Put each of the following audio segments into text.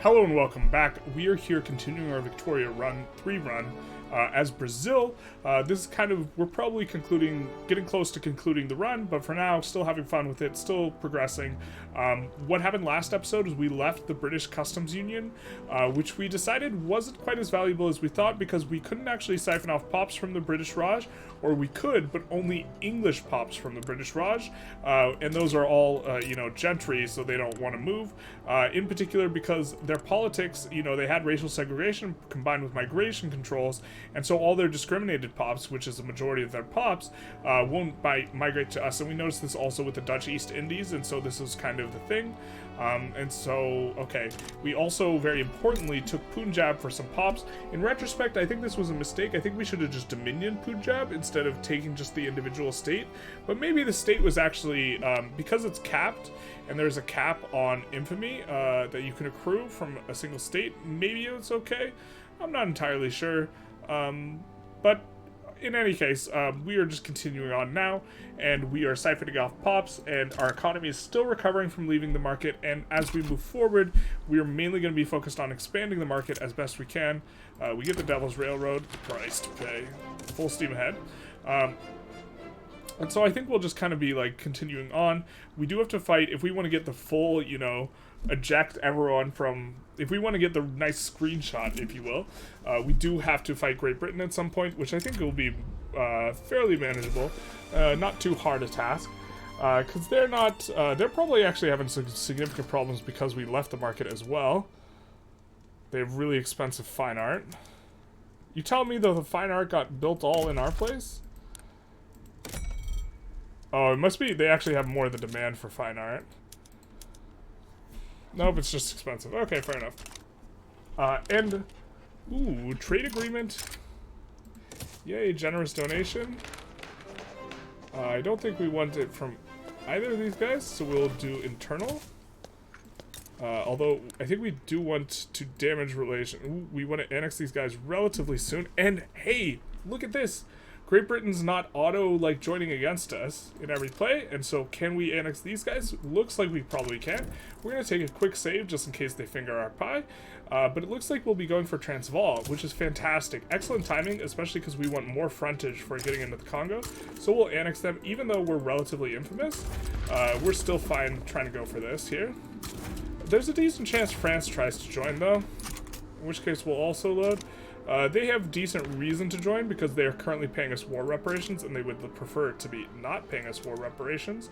Hello and welcome back. We are here continuing our Victoria run, as Brazil. This is kind of, we're probably getting close to concluding the run, but for now, still having fun with it, still progressing. What happened last episode is we left the British Customs Union, which we decided wasn't quite as valuable as we thought because we couldn't actually siphon off pops from the British Raj, or we could, but only English pops from the British Raj, and those are all, gentry, so they don't want to move, in particular because their politics, they had racial segregation combined with migration controls, and so all their discriminated pops, which is the majority of their pops, won't migrate to us. And we noticed this also with the Dutch East Indies, and so this is kind of the thing. We also, very importantly, took Punjab for some pops. In retrospect, I think this was a mistake. I think we should have just dominioned Punjab instead of taking just the individual state. But maybe the state was actually, because it's capped, and there's a cap on infamy that you can accrue from a single state, maybe it's okay. I'm not entirely sure. But in any case, we are just continuing on now, and we are siphoning off pops, and our economy is still recovering from leaving the market, and as we move forward, we are mainly going to be focused on expanding the market as best we can. We get the Devil's Railroad, price to pay, full steam ahead. And so I think we'll just kind of be, continuing on. We do have to fight, if we want to get the full, eject everyone from, if we want to get the nice screenshot, if you will, we do have to fight Great Britain at some point, which I think will be fairly manageable, not too hard a task, because they're not, they're probably actually having some significant problems because we left the market as well. They have really expensive fine art. You tell me though the fine art got built all in our place? Oh, it must be, they actually have more of the demand for fine art. Nope, it's just expensive. Okay, fair enough. Ooh, trade agreement. Yay, generous donation. I don't think we want it from either of these guys, so we'll do internal. Although, I think we do want to damage relation. Ooh, we want to annex these guys relatively soon. And, hey, look at this. Great Britain's not joining against us in every play, and so can we annex these guys? Looks like we probably can. We're going to take a quick save just in case they finger our pie, but it looks like we'll be going for Transvaal, which is fantastic. Excellent timing, especially because we want more frontage for getting into the Congo, so we'll annex them. Even though we're relatively infamous, we're still fine trying to go for this here. There's a decent chance France tries to join, though, in which case we'll also load. They have decent reason to join because they are currently paying us war reparations, and they would prefer to be not paying us war reparations,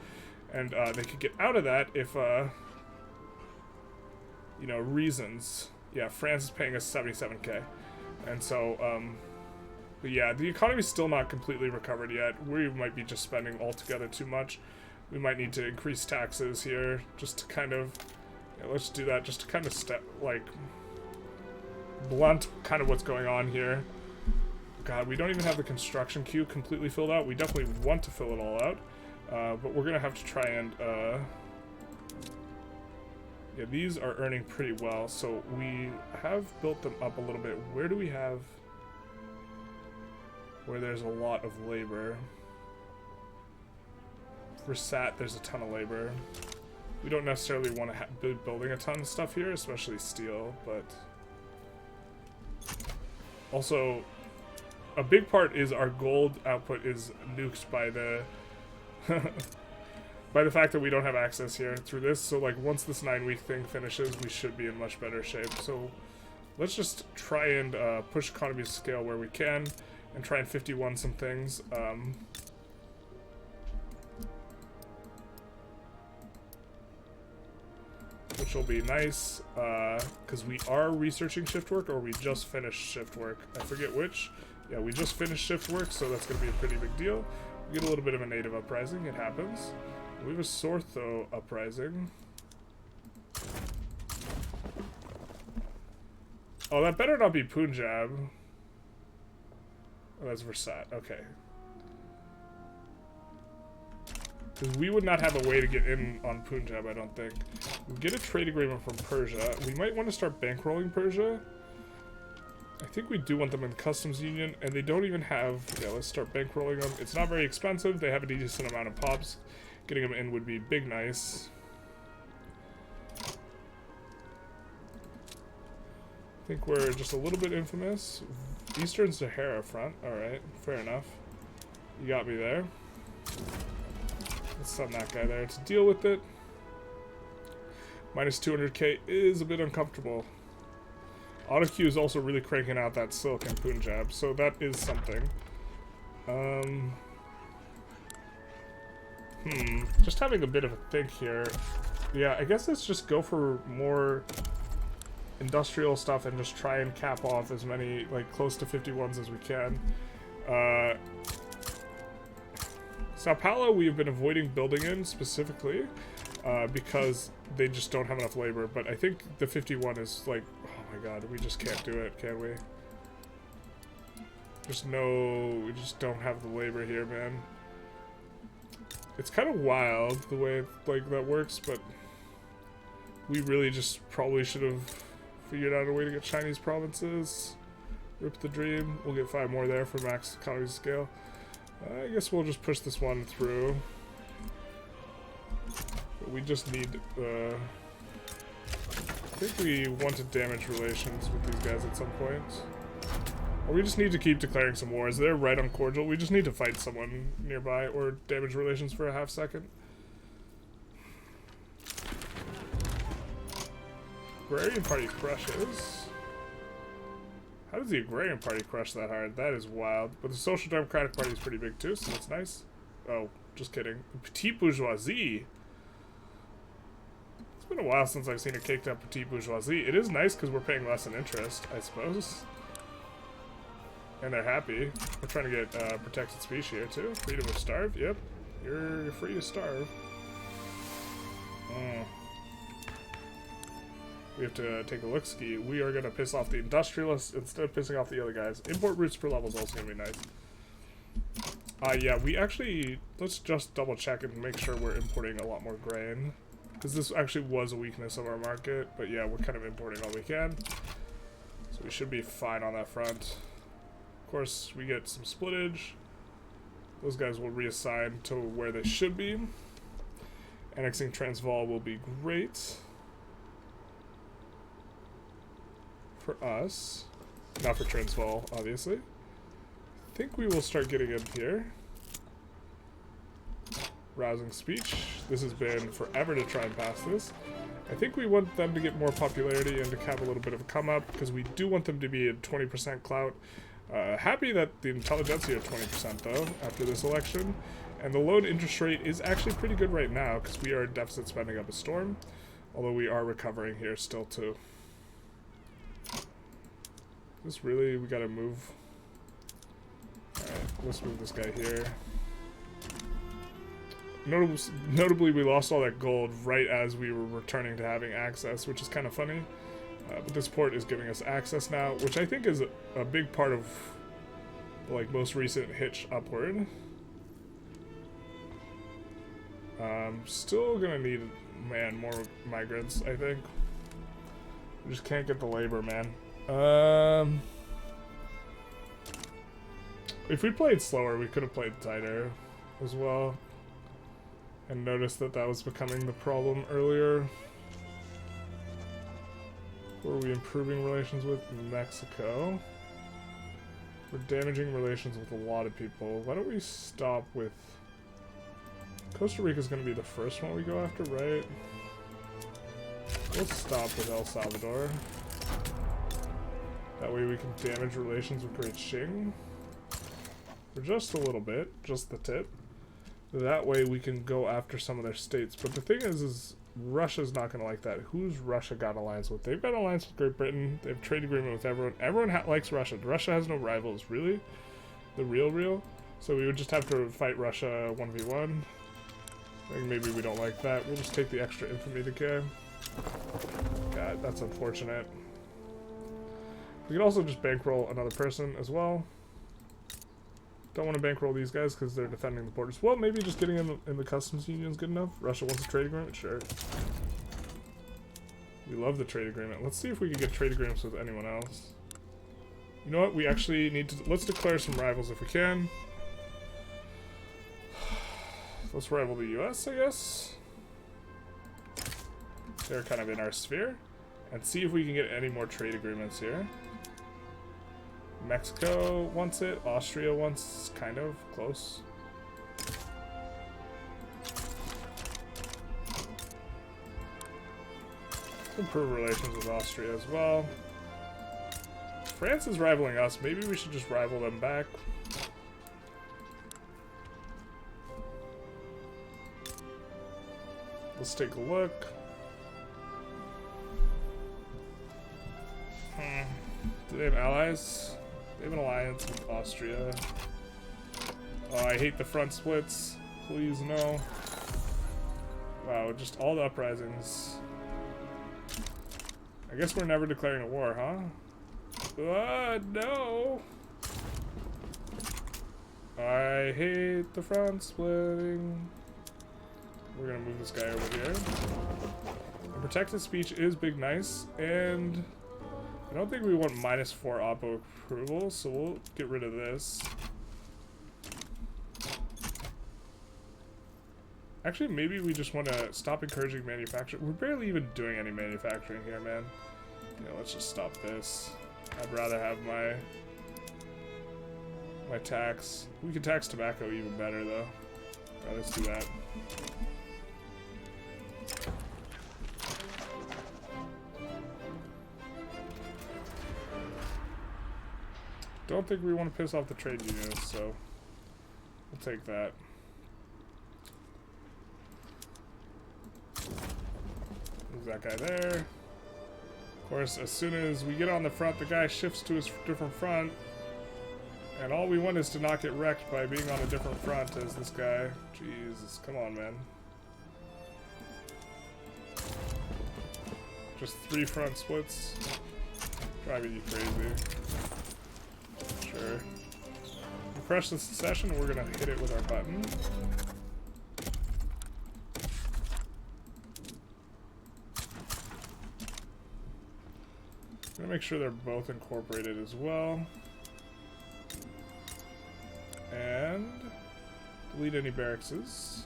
and they could get out of that if, reasons. Yeah, France is paying us 77k, and so, but yeah, the economy's still not completely recovered yet. We might be just spending altogether too much. We might need to increase taxes here just to kind of, let's do that just to kind of blunt kind of what's going on here. God, we don't even have the construction queue completely filled out. We definitely want to fill it all out, but we're gonna have to try and yeah, these are earning pretty well, so we have built them up a little bit. Where do we have where there's a lot of labor? For SAT, there's a ton of labor. We don't necessarily want to be building a ton of stuff here, especially steel, but also, a big part is our gold output is nuked by the by the fact that we don't have access here through this. So once this 9-week thing finishes, we should be in much better shape. So let's just try and push economies to scale where we can and try and 51 some things. Which will be nice, because we are researching shift work, or we just finished shift work. I forget which. Yeah, we just finished shift work, so that's going to be a pretty big deal. We get a little bit of a native uprising, it happens. We have a Sortho uprising. Oh, that better not be Punjab. Oh, that's Versat, okay. Because we would not have a way to get in on Punjab, I don't think. We get a trade agreement from Persia. We might want to start bankrolling Persia. I think we do want them in customs union, and they don't even have... Yeah, let's start bankrolling them. It's not very expensive. They have a decent amount of pops. Getting them in would be big nice. think we're just a little bit infamous. Eastern Sahara front. Alright, fair enough. You got me there. Let's send that guy there to deal with it. Minus 200k is a bit uncomfortable. AutoQ is also really cranking out that Silicon Punjab, so that is something. Just having a bit of a think here. Yeah, I guess let's just go for more industrial stuff and just try and cap off as many, like, close to 51s as we can. Sao Paulo we've been avoiding building in specifically because they just don't have enough labor, but I think the 51 is like, oh my god, we just can't do it, can we? We just don't have the labor here, man. It's kind of wild the way like that works, but we really just probably should have figured out a way to get Chinese provinces. Rip the dream. We'll get 5 more there for max economies of scale. I guess we'll just push this one through. But we just need, I think we want to damage relations with these guys at some point. Or we just need to keep declaring some wars. They're right on cordial. We just need to fight someone nearby or damage relations for a half second. Agrarian Party crushes. How does the Agrarian Party crush that hard? That is wild. But the Social Democratic Party is pretty big too, so that's nice. Oh, just kidding. The Petite Bourgeoisie. It's been a while since I've seen a caked up Petite Bourgeoisie. It is nice because we're paying less in interest, I suppose. And they're happy. We're trying to get protected species here too. Freedom of starve. Yep. You're free to starve. We have to take a look-ski. We are going to piss off the Industrialists instead of pissing off the other guys. Import routes per level is also going to be nice. Yeah, we actually... Let's just double-check and make sure we're importing a lot more grain. Because this actually was a weakness of our market. But yeah, we're kind of importing all we can. So we should be fine on that front. Of course, we get some splittage. Those guys will reassign to where they should be. Annexing Transvaal will be great. For us. Not for Transvaal, obviously. I think we will start getting in here. Rousing speech. This has been forever to try and pass this. I think we want them to get more popularity and to have a little bit of a come up, because we do want them to be at 20% clout. Happy that the Intelligentsia are 20% though, after this election. And the loan interest rate is actually pretty good right now, because we are deficit spending up a storm. Although we are recovering here still too. This really, we gotta move. Alright, let's move this guy here. Notably, we lost all that gold right as we were returning to having access, which is kind of funny. But this port is giving us access now, which I think is a big part of the most recent hitch upward. Still gonna need, man, more migrants, I think. We just can't get the labor, man. If we played slower, we could have played tighter as well. And noticed that that was becoming the problem earlier. Who are we improving relations with? Mexico. We're damaging relations with a lot of people. Why don't we stop with... Costa Rica is going to be the first one we go after, right? Let's stop with El Salvador. That way we can damage relations with Great Qing. For just a little bit, just the tip. That way we can go after some of their states. But the thing is Russia's not going to like that. Who's Russia got an alliance with? They've got an alliance with Great Britain. They have a trade agreement with everyone. Everyone likes Russia. Russia has no rivals, really. The real. So we would just have to fight Russia 1v1. I think maybe we don't like that. We'll just take the extra infamy decay. God, that's unfortunate. We could also just bankroll another person as well. Don't want to bankroll these guys because they're defending the borders. Well, maybe just getting in the customs union is good enough. Russia wants a trade agreement? Sure. We love the trade agreement. Let's see if we can get trade agreements with anyone else. You know what? We actually need to... Let's declare some rivals if we can. Let's rival the US, I guess. They're kind of in our sphere. And see if we can get any more trade agreements here. Mexico wants it. Austria wants, kind of, close. Improve relations with Austria as well. France is rivaling us. Maybe we should just rival them back. Let's take a look. Do they have allies? They have an alliance with Austria. Oh, I hate the front splits. Please, no. Wow, just all the uprisings. I guess we're never declaring a war, huh? No! I hate the front splitting. We're gonna move this guy over here. And protected speech is big nice, and I don't think we want -4 oppo approval, so we'll get rid of this. Actually, maybe we just want to stop encouraging manufacturing. We're barely even doing any manufacturing here, man. Yeah, let's just stop this. I'd rather have my tax. We could tax tobacco even better, though. Alright, let's do that. Don't think we want to piss off the trade unions, so we'll take that. Move that guy there. Of course, as soon as we get on the front, the guy shifts to a different front. And all we want is to not get wrecked by being on a different front as this guy. Jesus, come on, man. Just 3 front splits. Driving you crazy. Sure. Refresh the secession, we're gonna hit it with our button. I'm gonna make sure they're both incorporated as well. And delete any barrackses.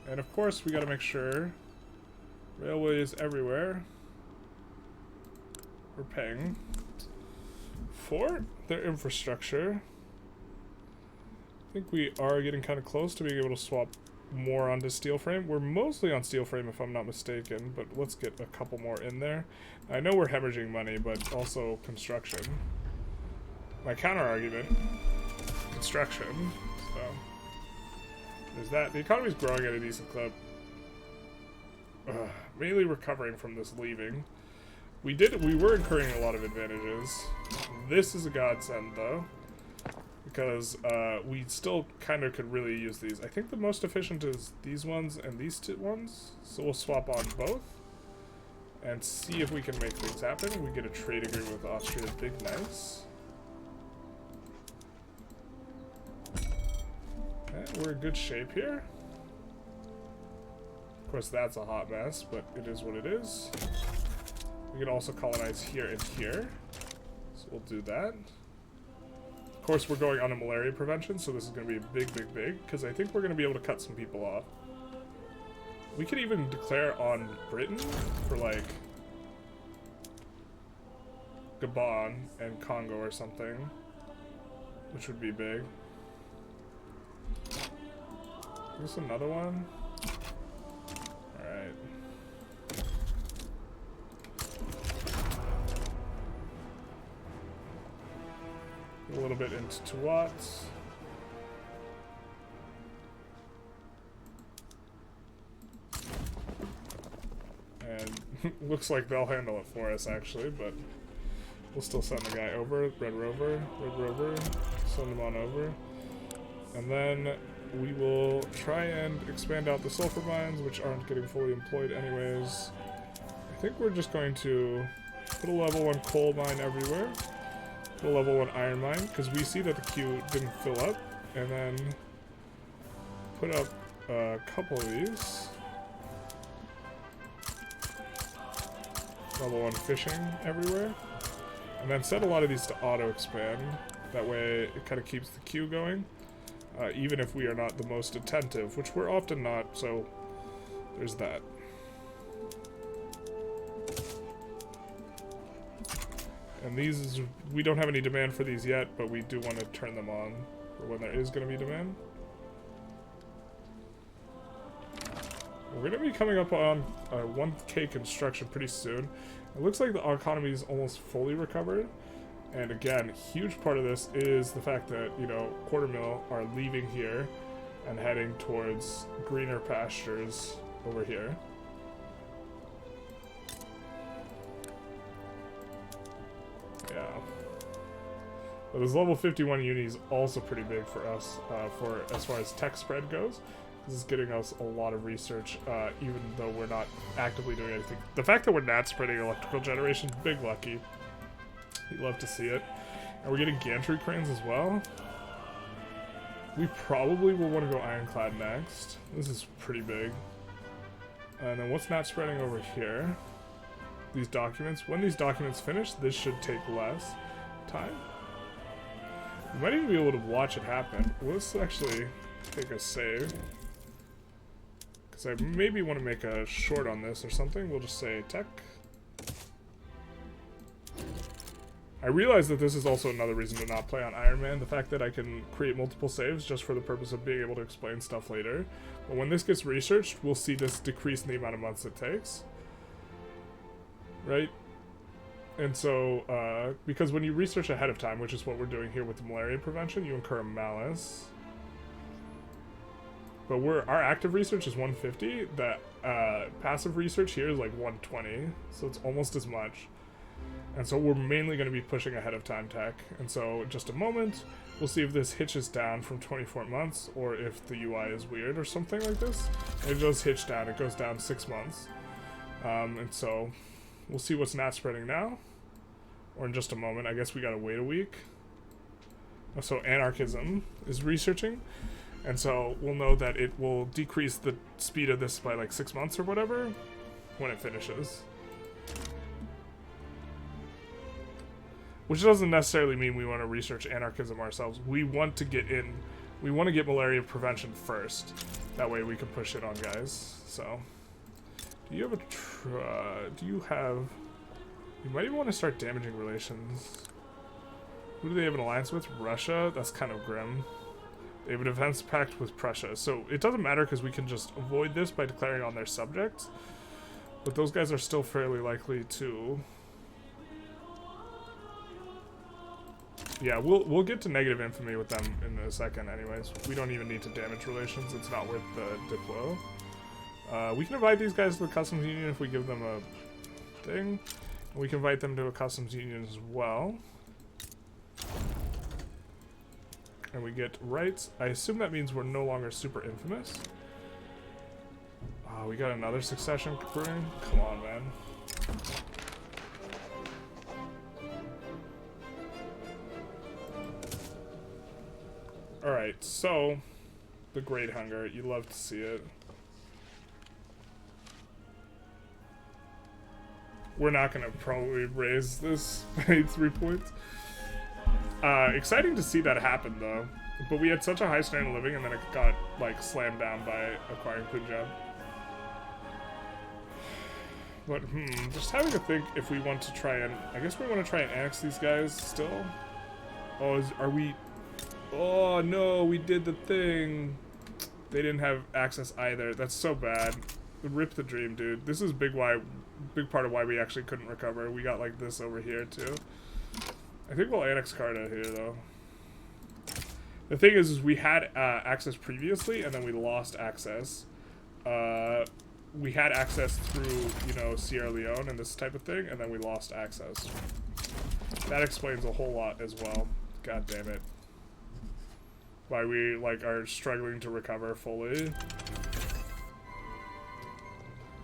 And of course we gotta make sure railways everywhere we're paying for their infrastructure. I think we are getting kind of close to being able to swap more onto steel frame. We're mostly on steel frame if I'm not mistaken, but let's get a couple more in there. I know we're hemorrhaging money, but also construction. My counter argument, construction. So there's that. The economy's growing at a decent clip. Mainly recovering from this leaving. We were incurring a lot of advantages. This is a godsend, though, because we still kind of could really use these. I think the most efficient is these ones and these 2 ones, so we'll swap on both and see if we can make things happen. We get a trade agreement with Austria, big nice. Okay, we're in good shape here. Of course, that's a hot mess, but it is what it is. We can also colonize here and here, so we'll do that. Of course, we're going on a malaria prevention, so this is going to be big, because I think we're going to be able to cut some people off. We could even declare on Britain for, like, Gabon and Congo or something, which would be big. Is this another one? Alright. A little bit into Tuat. And looks like they'll handle it for us, actually, but we'll still send the guy over. Red Rover, send him on over. And then we will try and expand out the sulfur mines, which aren't getting fully employed anyways. I think we're just going to put a level 1 coal mine everywhere. Put a level 1 iron mine, because we see that the queue didn't fill up. And then put up a couple of these. Level 1 fishing everywhere. And then set a lot of these to auto-expand. That way it kind of keeps the queue going. Even if we are not the most attentive, which we're often not, so there's that. And these, we don't have any demand for these yet, but we do want to turn them on for when there is going to be demand. We're going to be coming up on 1K construction pretty soon. It looks like the economy is almost fully recovered. And again, huge part of this is the fact that, you know, 250,000 are leaving here and heading towards greener pastures over here. Yeah. But this level 51 uni is also pretty big for us, for as far as tech spread goes. This is getting us a lot of research, even though we're not actively doing anything. The fact that we're not spreading electrical generation, big lucky. You'd love to see it. And we're getting gantry cranes as well. We probably will want to go ironclad next. This is pretty big. And then what's not spreading over here? These documents. When these documents finish, this should take less time. We might even be able to watch it happen. Let's actually take a save. Because I maybe want to make a short on this or something. We'll just say tech. I realize that this is also another reason to not play on Iron Man, the fact that I can create multiple saves just for the purpose of being able to explain stuff later. But when this gets researched, we'll see this decrease in the amount of months it takes. Right? And so, because when you research ahead of time, which is what we're doing here with the malaria prevention, you incur a malice. But our active research is 150, the passive research here is like 120, so it's almost as much. And so we're mainly going to be pushing ahead of time tech. And so in just a moment, we'll see if this hitches down from 24 months or if the UI is weird or something like this. And it does hitch down. It goes down 6 months. And so we'll see what's not spreading now. Or in just a moment. I guess we got to wait a week. So anarchism is researching. And so we'll know that it will decrease the speed of this by like 6 months or whatever when it finishes. Which doesn't necessarily mean we want to research anarchism ourselves. We want to get malaria prevention first. That way we can push it on guys. So, do you have you might even want to start damaging relations. Who do they have an alliance with? Russia? That's kind of grim. They have a defense pact with Prussia. So it doesn't matter because we can just avoid this by declaring on their subjects. But those guys are still fairly likely to... Yeah, we'll get to negative infamy with them in a second anyways. We don't even need to damage relations. It's not worth the diplo. We can invite these guys to the customs union if we give them a thing. And we can invite them to a customs union as well. And we get rights. I assume that means we're no longer super infamous. Oh, we got another succession brewing? Come on, man. Alright, so, the Great Hunger, you love to see it. We're not going to probably raise this by 3 points. Exciting to see that happen, though. But we had such a high standard of living, and then it got, like, slammed down by acquiring Punjab. But, just having to think if we want to try and... I guess we want to try and annex these guys still. Oh, are we... Oh no, we did the thing. They didn't have access either. That's so bad. Rip the dream, dude. This is big part of why we actually couldn't recover. We got like this over here too. I think we'll annex Carthage here though. The thing is we had access previously and then we lost access. We had access through, you know, Sierra Leone and this type of thing, and then we lost access. That explains a whole lot as well. God damn it. Why we, like, are struggling to recover fully.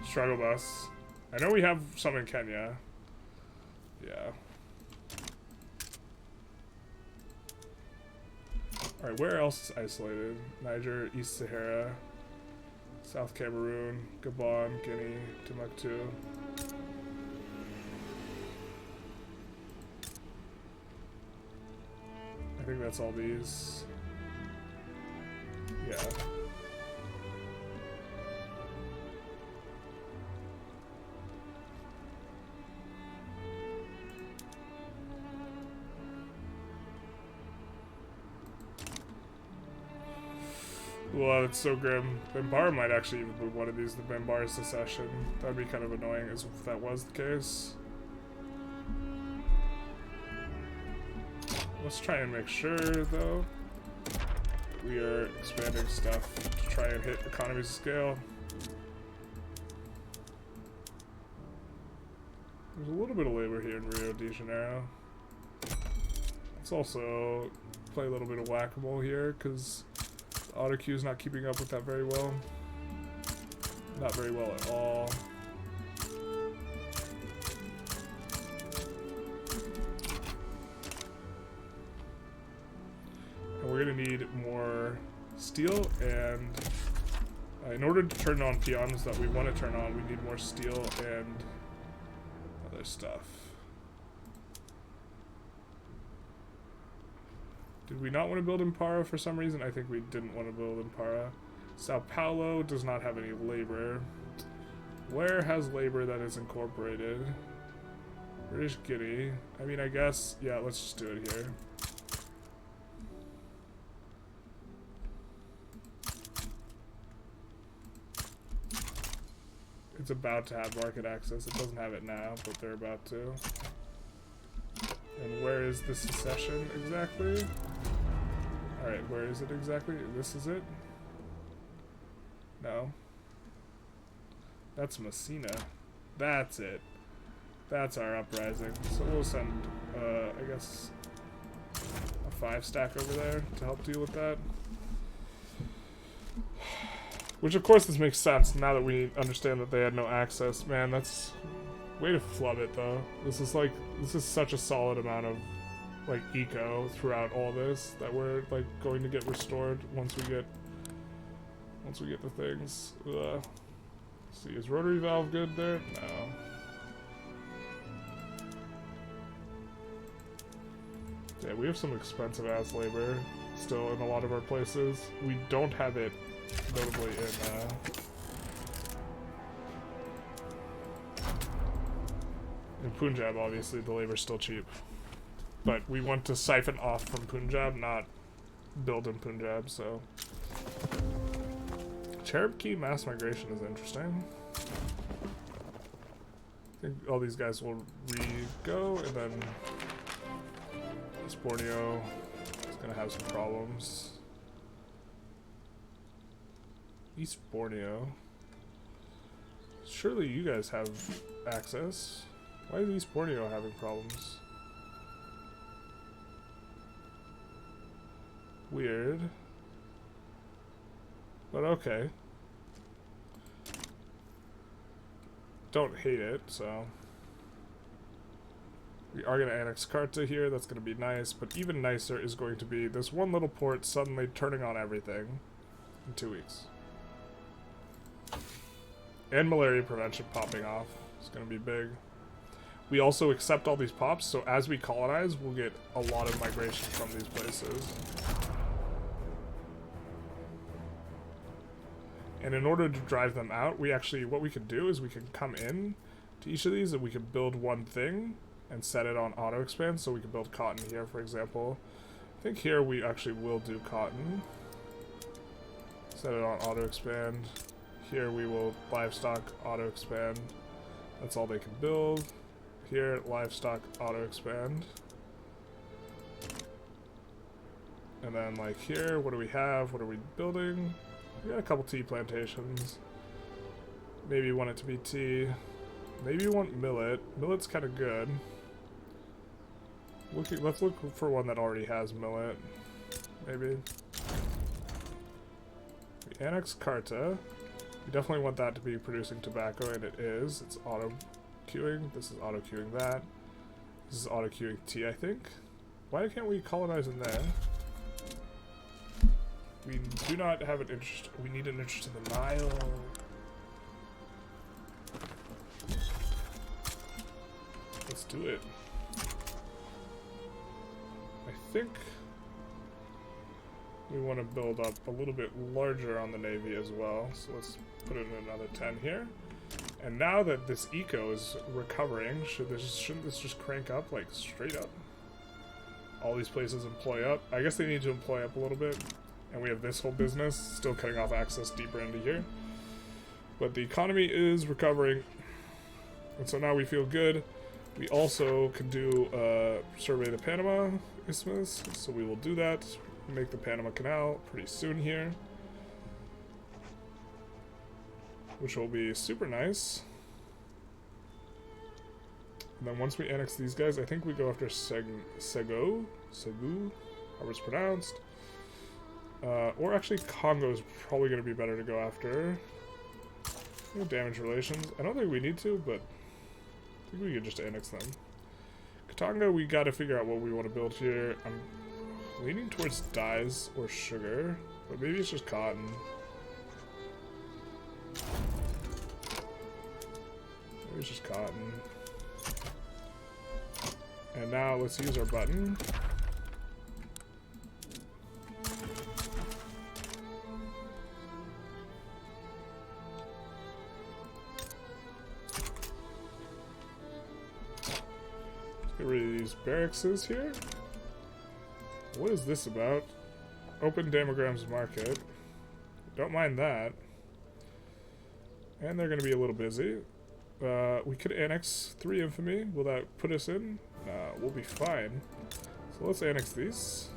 Struggle bus. I know we have some in Kenya. Yeah. Alright, where else is isolated? Niger, East Sahara, South Cameroon, Gabon, Guinea, Timbuktu. I think that's all these. Yeah. Well, it's so grim. Bambara might actually even be one of these, the Bambara secession. That'd be kind of annoying as if that was the case. Let's try and make sure, though, that we are expanding stuff to try and hit economies of scale. There's a little bit of labor here in Rio de Janeiro. Let's also play a little bit of whack-a-mole here, because the auto queue is not keeping up with that very well. Not very well at all. And we're going to need more steel, and in order to turn on peons that we want to turn on, we need more steel and other stuff. Did we not want to build in Para for some reason? I think we didn't want to build in Para. Sao Paulo does not have any labor. Where has labor that is incorporated? British Guinea. I mean, I guess, yeah, let's just do it here. It's about to have market access. It doesn't have it now, but they're about to. And where is the secession exactly? Alright, where is it exactly? This is it? No. That's Messina. That's it. That's our uprising. So we'll send, I guess, a 5-stack over there to help deal with that. Which, of course, this makes sense now that we understand that they had no access. Man, that's... way to flub it, though. This is such a solid amount of, like, eco throughout all this that we're, like, going to get restored once we get the things. Let's see, is rotary valve good there? No. Yeah, we have some expensive-ass labor still in a lot of our places. We don't have it, notably, in Punjab. Obviously, the labor's still cheap. But we want to siphon off from Punjab, not build in Punjab, so... Cherokee mass migration is interesting. I think all these guys will re-go, and then East Borneo is going to have some problems. East Borneo. Surely you guys have access. Why is East Borneo having problems? Weird. But okay. Don't hate it, so... We are going to annex Carthage here, that's going to be nice, but even nicer is going to be this one little port suddenly turning on everything in 2 weeks. And malaria prevention popping off. It's going to be big. We also accept all these pops, so as we colonize, we'll get a lot of migration from these places. And in order to drive them out, we actually, what we can do is we can come in to each of these and we can build one thing and set it on auto expand, so we can build cotton here, for example. I think here we actually will do cotton. Set it on auto expand. Here we will livestock auto expand. That's all they can build. Here, livestock auto expand. And then like here, what do we have? What are we building? We got a couple tea plantations. Maybe you want it to be tea. Maybe you want millet. Millet's kind of good. Let's look for one that already has millet. Maybe. We annex Carta. We definitely want that to be producing tobacco, and it is. It's auto queuing. This is auto queuing that. This is auto queuing tea, I think. Why can't we colonize in there? We do not have an interest. We need an interest in the Nile. Let's do it. I think we want to build up a little bit larger on the Navy as well. So let's put in another 10 here. And now that this eco is recovering, shouldn't this just crank up, like, straight up? All these places employ up. I guess they need to employ up a little bit. And we have this whole business still cutting off access deeper into here. But the economy is recovering. And so now we feel good. We also can do survey the Panama Isthmus. So we will do that. Make the Panama Canal pretty soon here. Which will be super nice. And then once we annex these guys, I think we go after Segu, however it's pronounced. Or actually Congo is probably going to be better to go after. No damage relations. I don't think we need to, but I think we could just annex them. Katanga, we got to figure out what we want to build here. I'm leaning towards dyes or sugar, but maybe it's just cotton. Maybe it's just cotton. And now let's use our button. Get rid of these barracks here. What is this about? Open Damogram's market. Don't mind that. And they're going to be a little busy. We could annex 3 infamy. Will that put us in? We'll be fine. So let's annex these.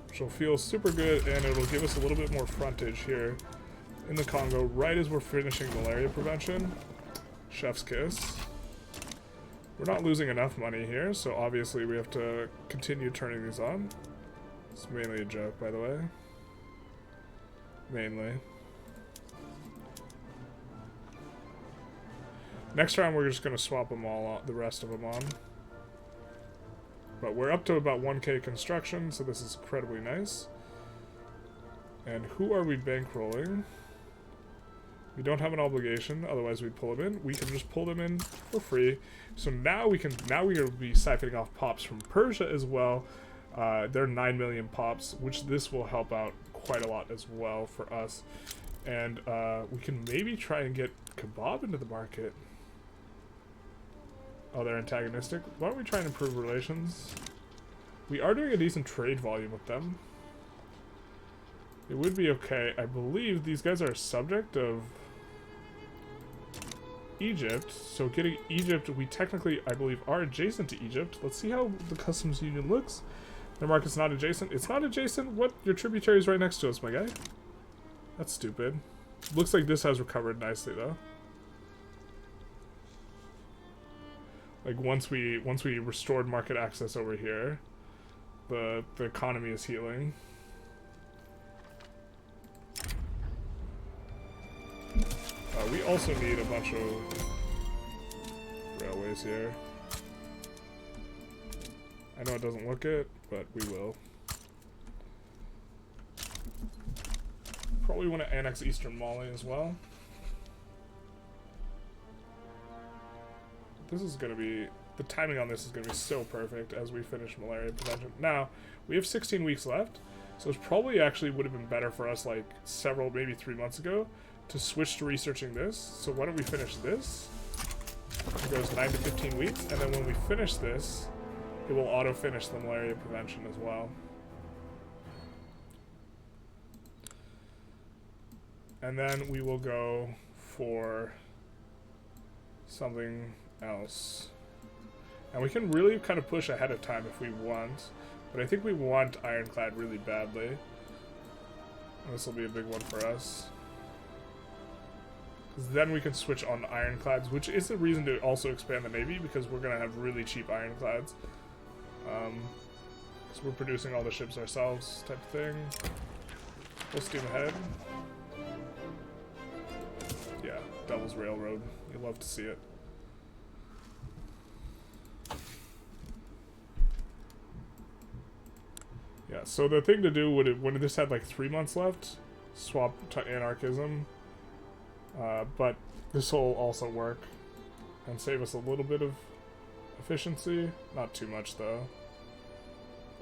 Which will feel super good, and it'll give us a little bit more frontage here in the Congo right as we're finishing malaria prevention. Chef's kiss. We're not losing enough money here, so obviously we have to continue turning these on. It's mainly a joke, by the way. Mainly. Next round we're just going to swap them all on, the rest of them on. But we're up to about 1k construction, so this is incredibly nice. And who are we bankrolling? We don't have an obligation, otherwise we'd pull them in. We can just pull them in for free. So now we will be siphoning off pops from Persia as well. They're 9 million pops, which this will help out quite a lot as well for us. And we can maybe try and get Kebab into the market. Oh, they're antagonistic. Why don't we try and improve relations? We are doing a decent trade volume with them. It would be okay. I believe these guys are a subject of Egypt. So getting Egypt, we technically, I believe, are adjacent to Egypt. Let's see how the customs union looks. Their market's not adjacent. It's not adjacent? What? Your tributary is right next to us, my guy. That's stupid. Looks like this has recovered nicely, though. Like, once we restored market access over here, the economy is healing. We also need a bunch of railways here. I know it doesn't look it, but we will. Probably want to annex Eastern Mali as well. This is going to be... The timing on this is going to be so perfect as we finish malaria prevention. Now, we have 16 weeks left, so it probably actually would have been better for us like several, maybe 3 months ago, to switch to researching this. So why don't we finish this? It goes 9 to 15 weeks, and then when we finish this, it will auto-finish the malaria prevention as well. And then we will go for something else. And we can really kind of push ahead of time if we want, but I think we want Ironclad really badly. This will be a big one for us. Because then we can switch on to Ironclads, which is the reason to also expand the Navy, because we're going to have really cheap Ironclads. Because we're producing all the ships ourselves, type of thing. Full steam ahead. Yeah, Devil's Railroad. You'll love to see it. Yeah, so the thing to do would, when this had like 3 months left, swap to Anarchism. But this will also work and save us a little bit of efficiency. Not too much, though.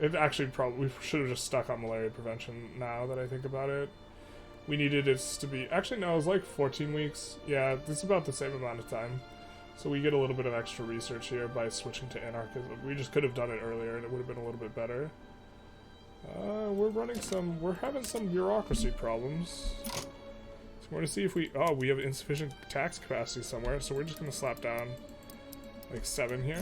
It actually probably, we should have just stuck on malaria prevention now that I think about it. We needed it to be, actually no, it was like 14 weeks. Yeah, it's about the same amount of time. So we get a little bit of extra research here by switching to Anarchism. We just could have done it earlier and it would have been a little bit better. We're having some bureaucracy problems. So we're gonna see if we have insufficient tax capacity somewhere, so we're just gonna slap down like 7 here.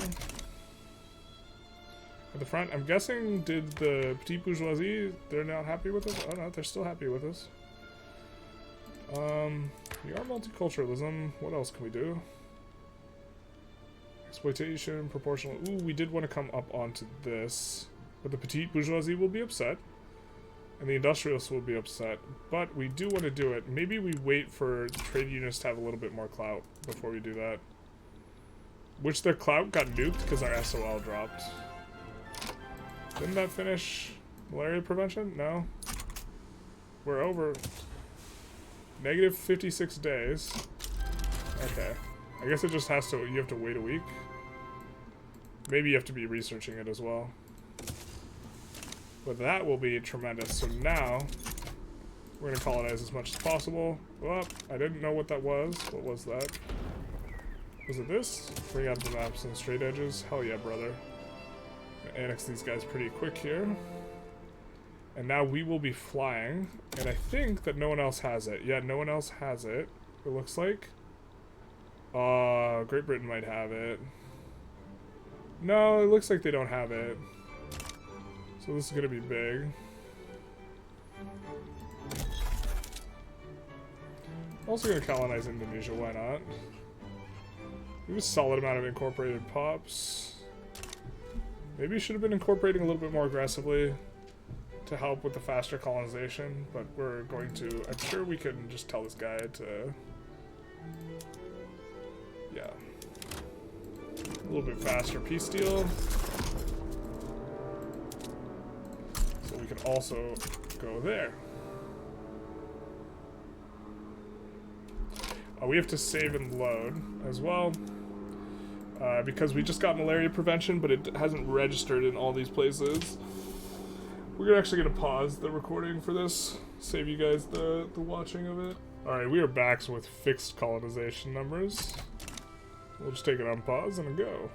At the front, I'm guessing, did the petite bourgeoisie, they're not happy with us? Oh no, they're still happy with us. We are multiculturalism. What else can we do? Exploitation, proportional. Ooh, we did want to come up onto this. But the petite bourgeoisie will be upset. And the industrialists will be upset. But we do want to do it. Maybe we wait for trade unions to have a little bit more clout before we do that. Which their clout got nuked because our SOL dropped. Didn't that finish malaria prevention? No. We're over. Negative 56 days. Okay. I guess it just has to, you have to wait a week. Maybe you have to be researching it as well. But that will be tremendous. So now, we're going to colonize as much as possible. Oh, I didn't know what that was. What was that? Was it this? Bring out the maps and straight edges. Hell yeah, brother. Annex these guys pretty quick here. And now we will be flying. And I think that no one else has it. Yeah, no one else has it. It looks like. Great Britain might have it. No, it looks like they don't have it. So this is gonna be big. Also gonna colonize Indonesia, why not? We have a solid amount of incorporated pops. Maybe should have been incorporating a little bit more aggressively to help with the faster colonization, but we're going to, I'm sure we can just tell this guy to, yeah, a little bit faster peace deal. So we can also go there. We have to save and load as well. Because we just got malaria prevention, but it hasn't registered in all these places. We're actually going to pause the recording for this, save you guys the watching of it. Alright, we are back with fixed colonization numbers. We'll just take it on pause and go.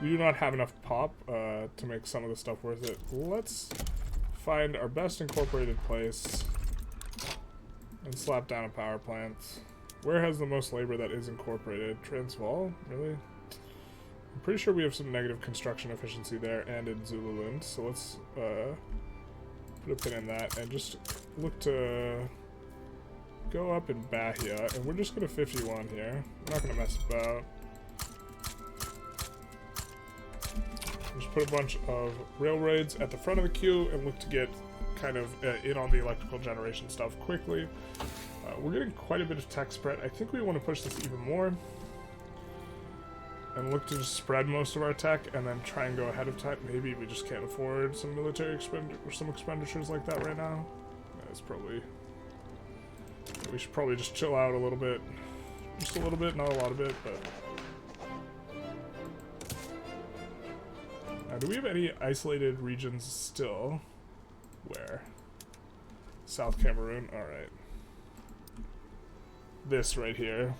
We do not have enough pop to make some of the stuff worth it. Let's find our best incorporated place and slap down a power plant. Where has the most labor that is incorporated? Transvaal? Really? I'm pretty sure we have some negative construction efficiency there and in Zululand, so let's put a pin in that and just look to go up in Bahia, and we're just going to 51 here. We're not going to mess about. Just put a bunch of railroads at the front of the queue and look to get kind of in on the electrical generation stuff quickly. We're getting quite a bit of tech spread. I think we want to push this even more and look to just spread most of our tech and then try and go ahead of time. Maybe we just can't afford some military expenditures like that right now. That's probably, we should probably just chill out a little bit. Just a little bit, not a lot of it, but. Now, do we have any isolated regions still? Where? South Cameroon? Alright. This right here.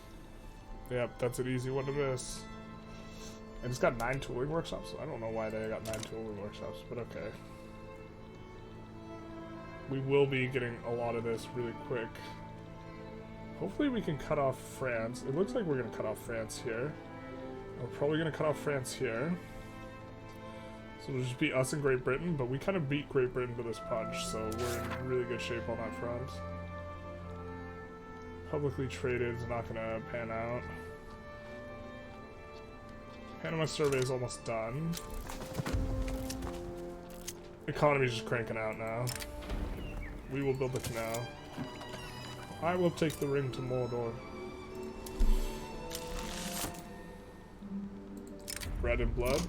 Yep, that's an easy one to miss. And it's got 9 tooling workshops. I don't know why they got 9 tooling workshops, but okay. We will be getting a lot of this really quick. Hopefully we can cut off France. It looks like we're going to cut off France here. We're probably going to cut off France here. So it'll just be us and Great Britain, but we kind of beat Great Britain with this punch, so we're in really good shape on that front. Publicly traded is not going to pan out. Panama survey is almost done. Economy's just cranking out now. We will build the canal. I will take the ring to Mordor. Bread and blood.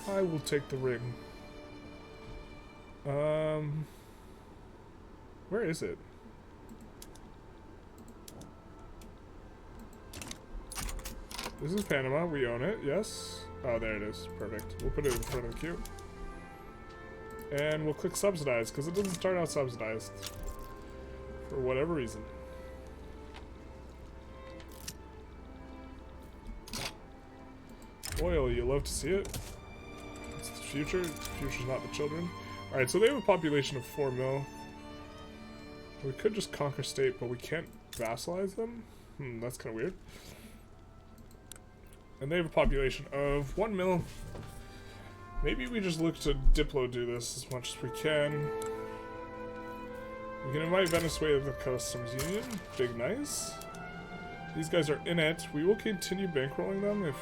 I will take the ring. Where is it? This is Panama. We own it. Yes. Oh, there it is. Perfect. We'll put it in front of the queue. And we'll click subsidize, because it doesn't start out subsidized. For whatever reason. Oil, you love to see it. It's the future. The future's not the children. Alright, so they have a population of 4 mil. We could just conquer state, but we can't vassalize them? That's kind of weird. And they have a population of 1 mil. Maybe we just look to Diplo do this as much as we can. We can invite Venezuela to the Customs Union. Big nice. These guys are in it. We will continue bankrolling them if...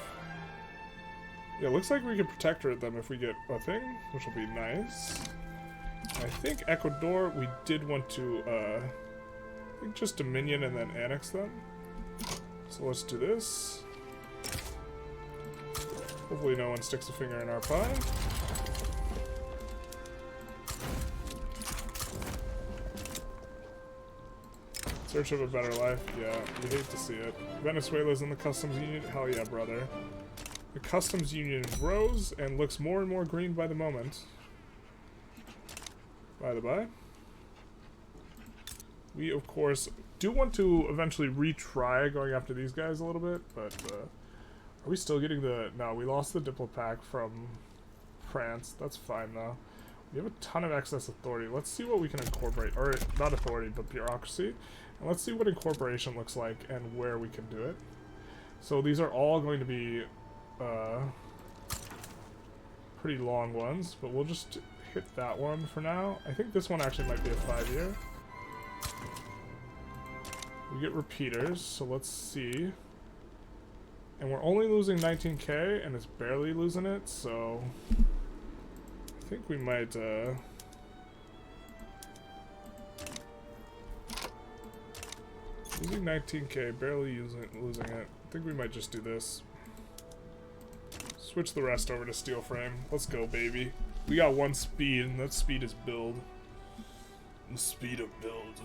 Yeah, looks like we can protectorate them if we get a thing, which will be nice. I think Ecuador, we did want to, I think just Dominion and then annex them. So let's do this. Hopefully no one sticks a finger in our pie. Search of a better life, yeah, we hate to see it. Venezuela's in the Customs Union, hell yeah, brother. The Customs Union grows and looks more and more green by the moment. By the by. We, of course, do want to eventually retry going after these guys a little bit, but are we still getting the... No, we lost the Diplo pack from France. That's fine, though. We have a ton of excess authority. Let's see what we can incorporate. Or, not authority, but bureaucracy. And let's see what incorporation looks like and where we can do it. So these are all going to be pretty long ones, but we'll just hit that one for now. I think this one actually might be a 5-year. We get repeaters, so let's see. And we're only losing 19k, and it's barely losing it, so... I think we might, losing 19k, barely losing it. I think we might just do this. Switch the rest over to steel frame. Let's go, baby. We got 1 speed, and that speed is build. The speed of build.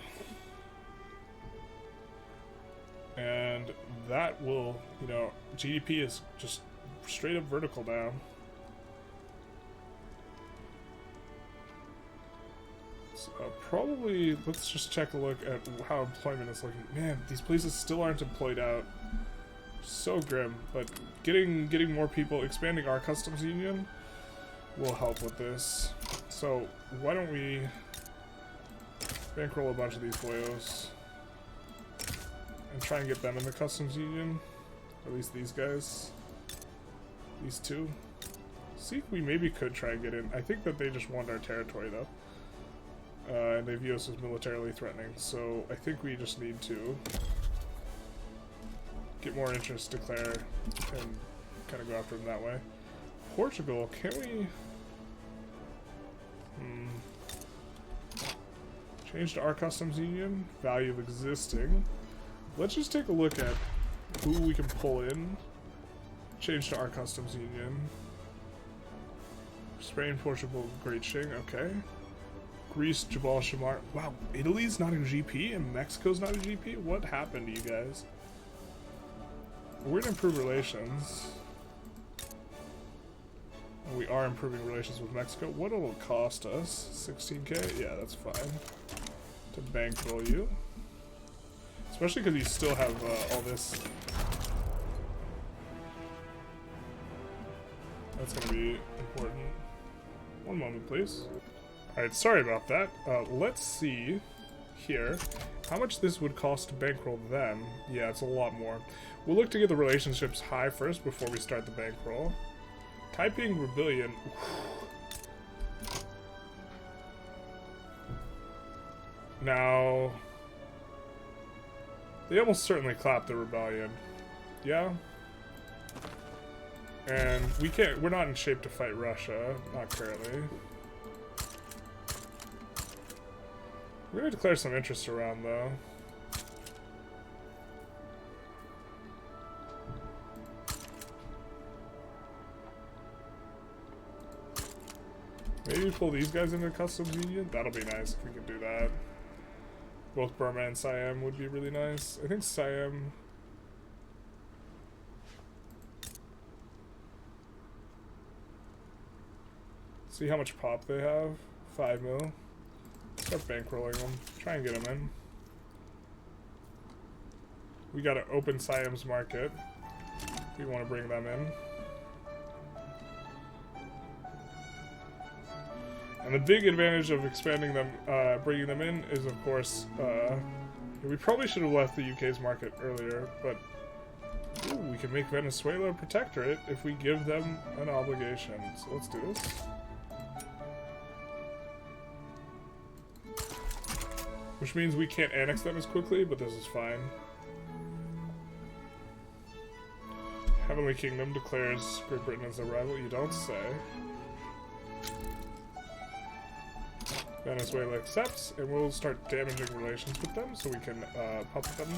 And that will, you know, GDP is just straight up vertical down. So, probably, let's just check a look at how employment is looking. Man, these places still aren't employed out. So grim, but getting more people, expanding our customs union will help with this. So why don't we bankroll a bunch of these boyos and try and get them in the customs union, or at least these guys, these two. See if we maybe could try and get in. I think that they just want our territory though, and they view us as militarily threatening. So I think we just need to get more interest, declare, and kind of go after them that way. Portugal, can we... Change to our customs union. Value of existing. Let's just take a look at who we can pull in. Change to our customs union. Spain, Portugal, Great Qing, okay. Greece, Jabal Shamar. Wow, Italy's not a GP and Mexico's not a GP? What happened to you guys? We're gonna improve relations. And we are improving relations with Mexico. What will it cost us? 16k? Yeah, that's fine. To bankroll you. Especially because you still have all this. That's gonna be important. One moment, please. Alright, sorry about that. Let's see here how much this would cost to bankroll them. Yeah, it's a lot more. We'll look to get the relationships high first before we start the bankroll. Taiping Rebellion. Now, they almost certainly clapped the rebellion. Yeah? And we're not in shape to fight Russia, not currently. We're gonna declare some interest around though. Maybe pull these guys into customs union? That'll be nice if we can do that. Both Burma and Siam would be really nice. I think Siam... See how much pop they have? 5 mil. Start bankrolling them. Try and get them in. We gotta open Siam's market. We want to bring them in. And the big advantage of expanding them, bringing them in, is of course, we probably should have left the UK's market earlier, but ooh, we can make Venezuela a protectorate if we give them an obligation. So let's do this. Which means we can't annex them as quickly, but this is fine. Heavenly Kingdom declares Great Britain as a rival. You don't say. Venezuela accepts, and we'll start damaging relations with them so we can puppet them.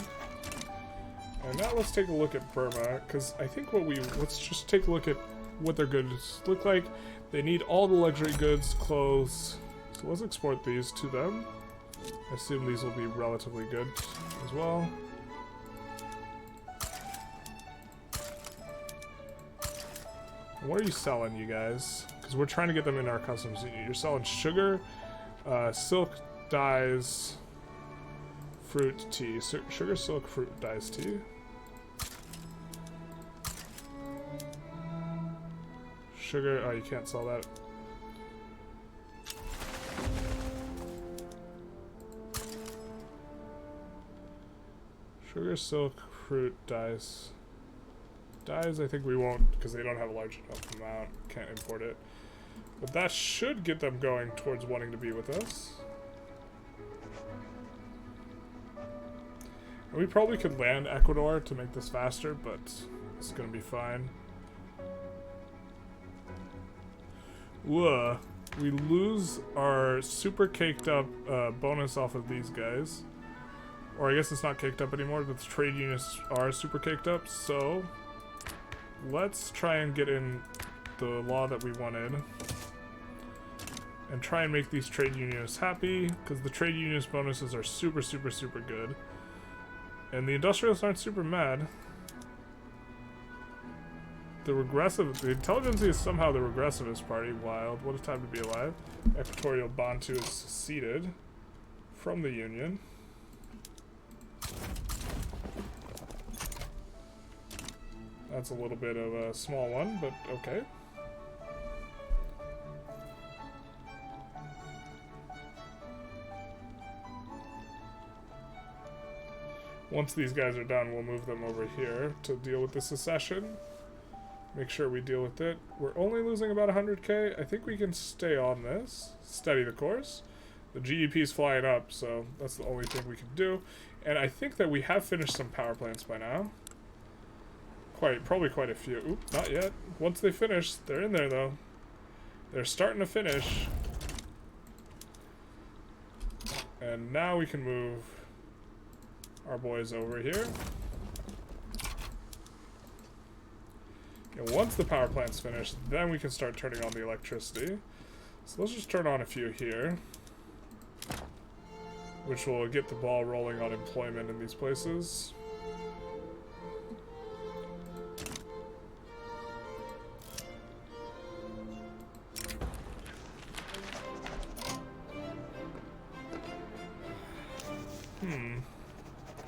And now let's take a look at Burma, because I think let's just take a look at what their goods look like. They need all the luxury goods, clothes, so let's export these to them. I assume these will be relatively good as well. What are you selling, you guys? Because we're trying to get them in our customs. You're selling sugar, silk, dyes, fruit, tea. Sugar, silk, fruit, dyes, tea. Sugar, oh, you can't sell that. Sugar, silk, fruit, dyes. Dyes, I think we won't, because they don't have a large enough amount. Can't import it. But that should get them going towards wanting to be with us. And we probably could land Ecuador to make this faster, but it's gonna be fine. Whoa. We lose our super caked up bonus off of these guys. Or I guess it's not caked up anymore, but the trade units are super caked up, so let's try and get in the law that we wanted. And try and make these trade unionists happy, because the trade unionist bonuses are super, super, super good. And the industrialists aren't super mad. The Intelligentsia is somehow the regressivist party. Wild. What a time to be alive. Equatorial Bantu is seceded from the Union. That's a little bit of a small one, but okay. Once these guys are done, we'll move them over here to deal with the secession. Make sure we deal with it. We're only losing about 100k. I think we can stay on this. Steady the course. The GDP is flying up, so that's the only thing we can do. And I think that we have finished some power plants by now. Probably quite a few. Oop, not yet. Once they finish, they're in there though. They're starting to finish. And now we can move our boys over here. And once the power plant's finished, then we can start turning on the electricity. So let's just turn on a few here, which will get the ball rolling on employment in these places.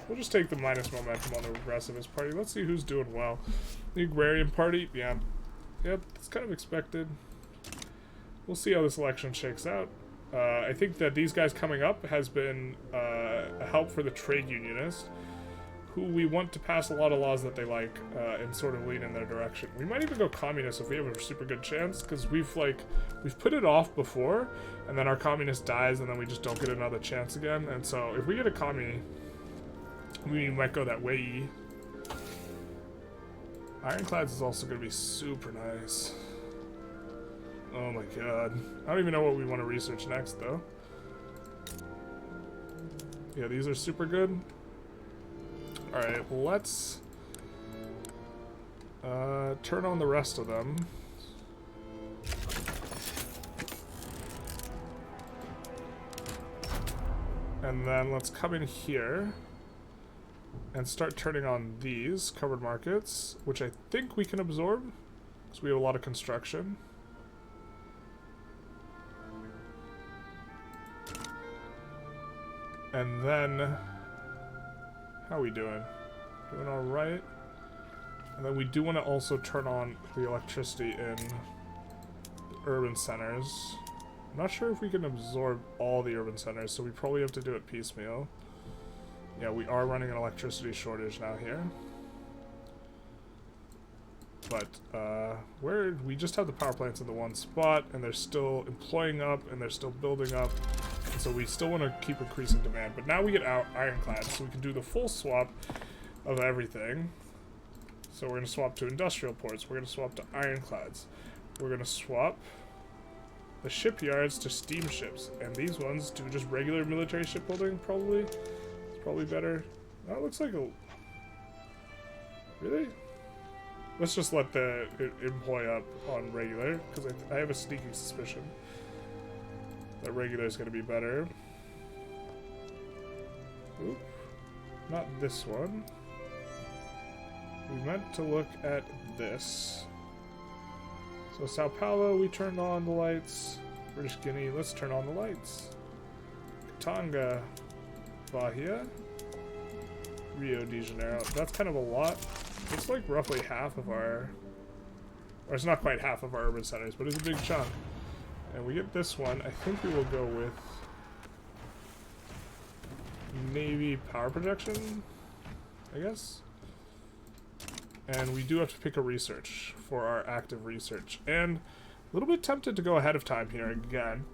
We'll just take the minus momentum on the regressivist party. Let's see who's doing well. The agrarian party, yeah. Yep, that's kind of expected. We'll see how this election shakes out. I think that these guys coming up has been a help for the trade unionists, who we want to pass a lot of laws that they like and sort of lean in their direction. We might even go communist if we have a super good chance, because we've put it off before, and then our communist dies, and then we just don't get another chance again. And so if we get a commie, we might go that way. Ironclads is also going to be super nice. Oh my god. I don't even know what we want to research next, though. Yeah, these are super good. Alright, let's turn on the rest of them. And then let's come in here and start turning on these covered markets, which I think we can absorb, because we have a lot of construction. And then, how are we doing? Doing all right? And then we do want to also turn on the electricity in the urban centers. I'm not sure if we can absorb all the urban centers, so we probably have to do it piecemeal. Yeah, we are running an electricity shortage now here. But, we just have the power plants in the one spot, and they're still employing up, and they're still building up. And so we still want to keep increasing demand. But now we get out ironclad, so we can do the full swap of everything. So we're going to swap to industrial ports. We're going to swap to ironclads. We're going to swap the shipyards to steamships. And these ones to just regular military shipbuilding, probably. It's probably better. Oh, it looks like a... Really? Let's just let the employ up on regular, because I have a sneaking suspicion that regular is going to be better. Oop. Not this one. We meant to look at this. So Sao Paulo, we turned on the lights. British Guinea, let's turn on the lights. Katanga, Bahia, Rio de Janeiro. That's kind of a lot. It's like roughly half of our... Or it's not quite half of our urban centers, but it's a big chunk. And we get this one. I think we will go with... Navy power projection, I guess. And we do have to pick a research for our active research. And a little bit tempted to go ahead of time here again.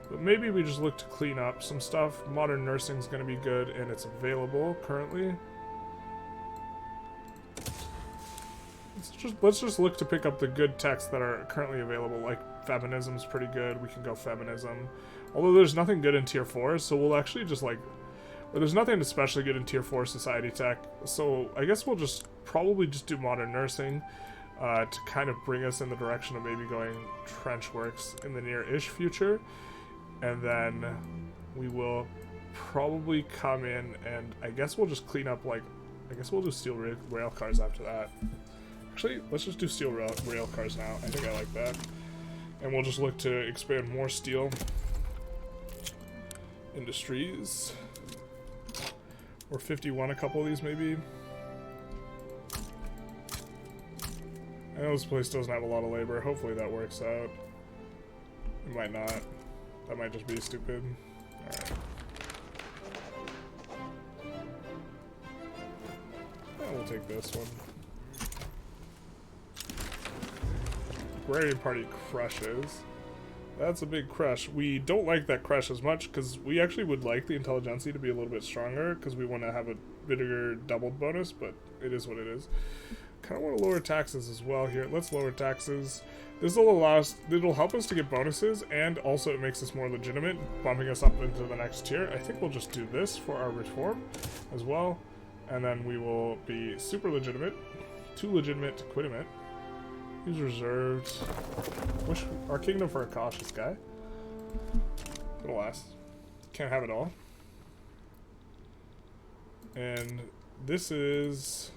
But maybe we just look to clean up some stuff. Modern nursing's going to be good, and it's available currently. Let's just look to pick up the good texts that are currently available. Like feminism's pretty good. We can go feminism. Although there's nothing good in tier 4, so we'll actually just like... Or there's nothing especially good in tier 4 society tech. So I guess we'll just probably just do modern nursing to kind of bring us in the direction of maybe going trench works in the near-ish future. And then we will probably come in and I guess we'll just clean up, like, I guess we'll do steel rail cars after that. Actually, let's just do steel rail cars now. I think I like that. And we'll just look to expand more steel industries. Or 51, a couple of these maybe. I know this place doesn't have a lot of labor. Hopefully that works out. It might not. That might just be stupid. Alright. We'll take this one. Agrarian Party crushes. That's a big crush. We don't like that crush as much because we actually would like the Intelligentsia to be a little bit stronger because we want to have a bigger doubled bonus, but it is what it is. Kind of want to lower taxes as well here. Let's lower taxes. This will allow us, it'll help us to get bonuses, and also it makes us more legitimate, bumping us up into the next tier. I think we'll just do this for our reform as well, and then we will be super legitimate. Too legitimate to quit him it. Use reserved. Wish our kingdom for a cautious guy. But alas, can't have it all. And this is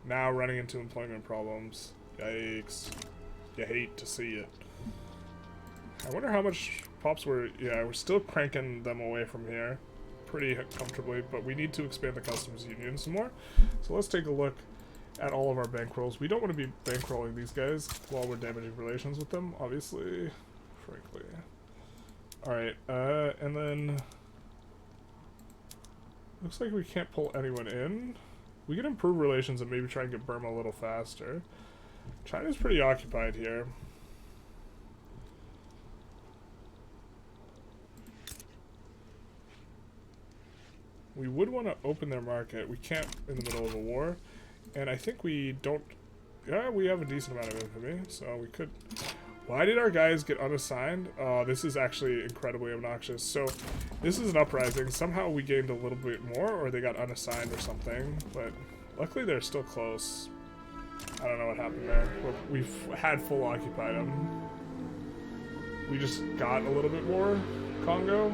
now running into employment problems. Yikes. You hate to see it. I wonder how much pops we're... Yeah, we're still cranking them away from here pretty comfortably, but we need to expand the customs union some more. So let's take a look at all of our bankrolls. We don't want to be bankrolling these guys while we're damaging relations with them, obviously, frankly. Alright, and then... Looks like we can't pull anyone in. We can improve relations and maybe try and get Burma a little faster. China's pretty occupied here. We would want to open their market. We can't in the middle of a war. And I think we don't... Yeah, we have a decent amount of infamy, so we could... Why did our guys get unassigned? This is actually incredibly obnoxious. So, this is an uprising. Somehow we gained a little bit more, or they got unassigned or something. But luckily they're still close. I don't know what happened there. We've had full occupied them. We just got a little bit more Congo.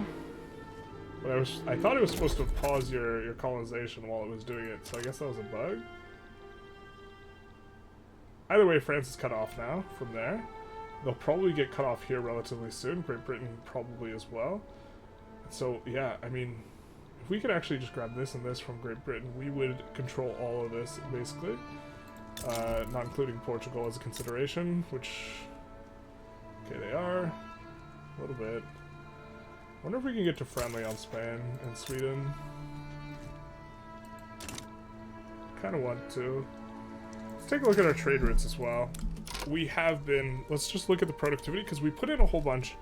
But I thought it was supposed to pause your colonization while it was doing it, so I guess that was a bug. Either way, France is cut off now from there. They'll probably get cut off here relatively soon. Great Britain probably as well. So, yeah, I mean, if we could actually just grab this and this from Great Britain, we would control all of this, basically. not including Portugal as a consideration, which, okay, they are, a little bit. Wonder if we can get to friendly on Spain and Sweden. Kind of want to. Let's take a look at our trade routes as well. We have been, let's just look at the productivity, because we put in a whole bunch.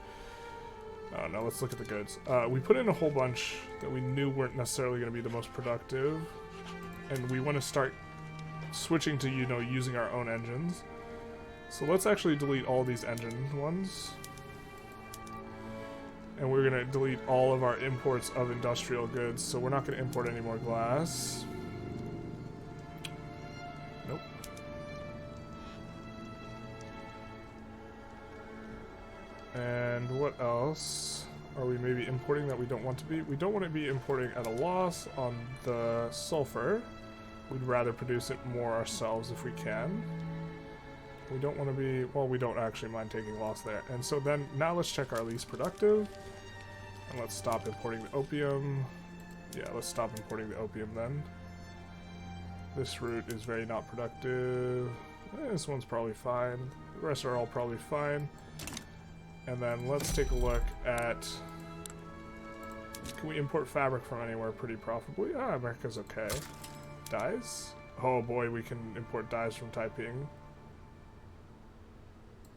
Oh no, let's look at the goods. We put in a whole bunch that we knew weren't necessarily going to be the most productive, and we want to start switching to, you know, using our own engines. So let's actually delete all these engine ones. And we're going to delete all of our imports of industrial goods, so we're not going to import any more glass. Nope. And what else are we maybe importing that we don't want to be? We don't want to be importing at a loss on the sulfur. We'd rather produce it more ourselves if we can. We don't want to be, well, we don't actually mind taking loss there. And so then, now let's check our least productive. And let's stop importing the opium. Yeah, let's stop importing the opium then. This route is very not productive. This one's probably fine. The rest are all probably fine. And then let's take a look at, can we import fabric from anywhere pretty profitably? Ah, America's okay. Dyes? Oh boy, we can import dyes from Taiping.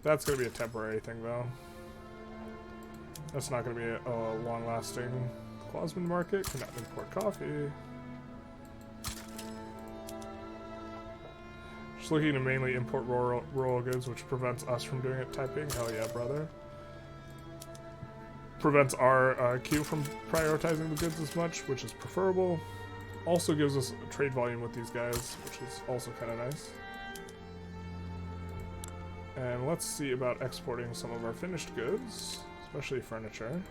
That's going to be a temporary thing though. That's not going to be a long-lasting. Clausman market cannot import coffee. Just looking to mainly import rural goods, which prevents us from doing it Taiping. Hell yeah, brother. Prevents our queue from prioritizing the goods as much, which is preferable. Also gives us a trade volume with these guys, which is also kind of nice. And let's see about exporting some of our finished goods, especially furniture.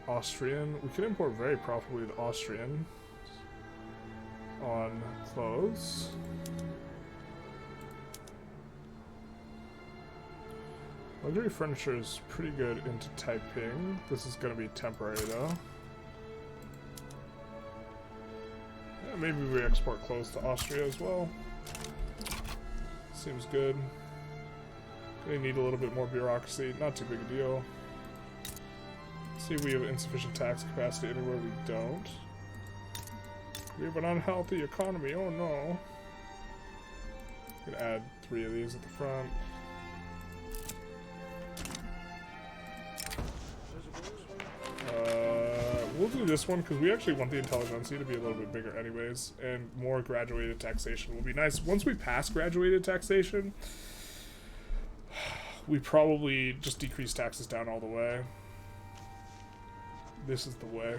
Austrian. We could import very profitably the Austrian on clothes. Luxury furniture is pretty good into Taiping. This is going to be temporary though. Yeah, maybe we export clothes to Austria as well. Seems good. They need a little bit more bureaucracy. Not too big a deal. See if we have insufficient tax capacity anywhere we don't. We have an unhealthy economy. Oh no. I'm gonna add 3 of these at the front. We'll do this one because we actually want the Intelligentsia to be a little bit bigger anyways, and more graduated taxation will be nice. Once we pass graduated taxation, we probably just decrease taxes down all the way. This is the way.